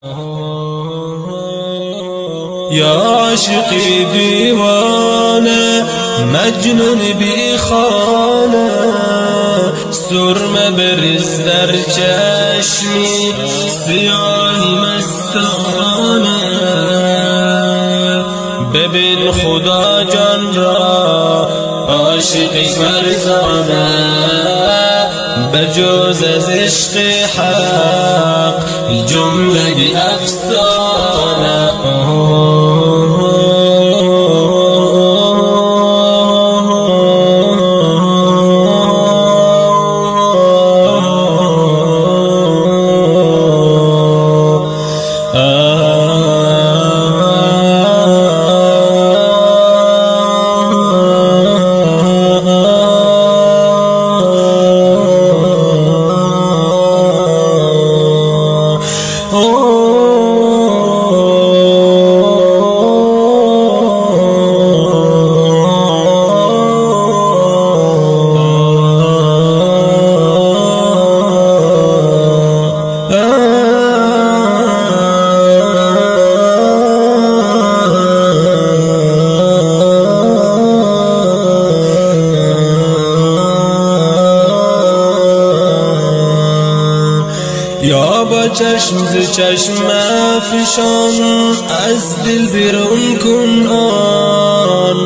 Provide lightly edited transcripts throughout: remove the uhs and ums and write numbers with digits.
یا عاشقی دیوانه مجنون بی خانه، سرمه بریز در چشمی سیاهی مستانه. ببین خدا جان را عاشقی فرزانه، بجز از عشق حق جمله افسانه. یا با چشم ز چشم افشان از دل بیرون کن آن،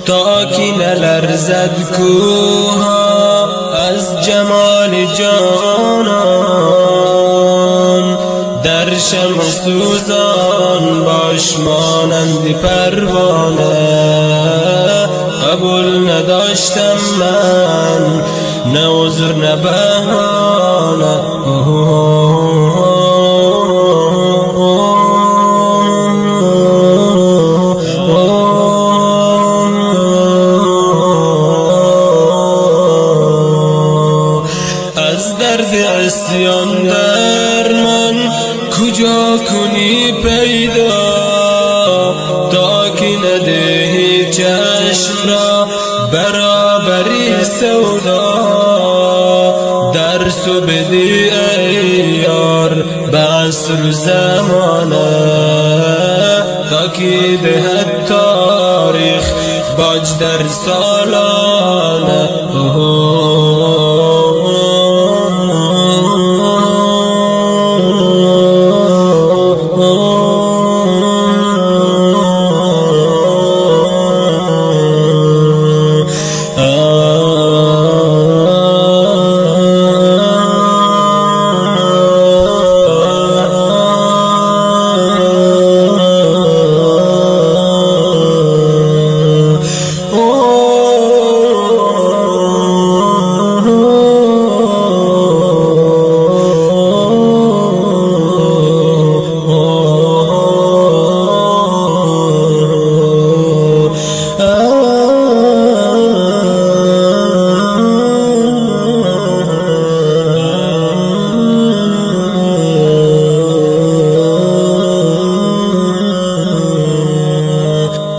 تا که نلرزد کوها از جمال جانان. در شمع سوزان باش مانند پروانه، قبول نداشتم من نه عذر نه بهانه. از درد عصیان درمان کجا کنی پیدا، تا که ندهی چشم را برابری سودا. درس بدی ای یار به عصر زمانه، تا که دهد تاریخ باج در سالانه.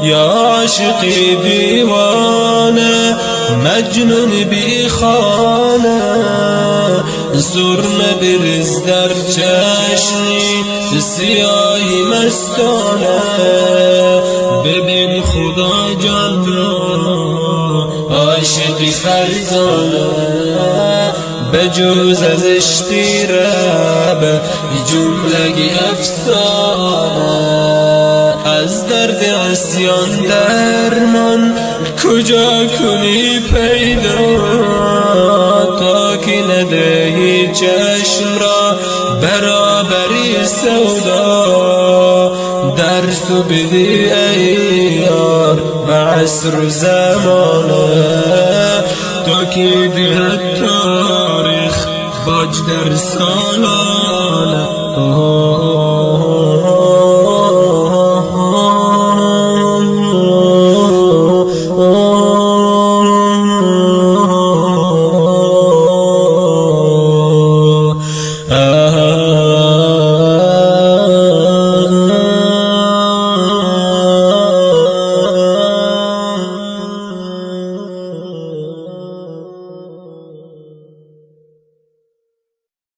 یا عاشقی دیوانه مجنون بی خانه، سرمه بریز در چشمی سیاهی مستانه. ببین خدا جان را عاشقی فرزانه، بجز از عشقی رب جملگی افسانه. از درد عصیان درمان کجا کنی پیدا، تا که ندهی چشم را برابری سودا. درس بدی ای یار به عصر زمانه، تا که دهد تاریخ باج در سالانه.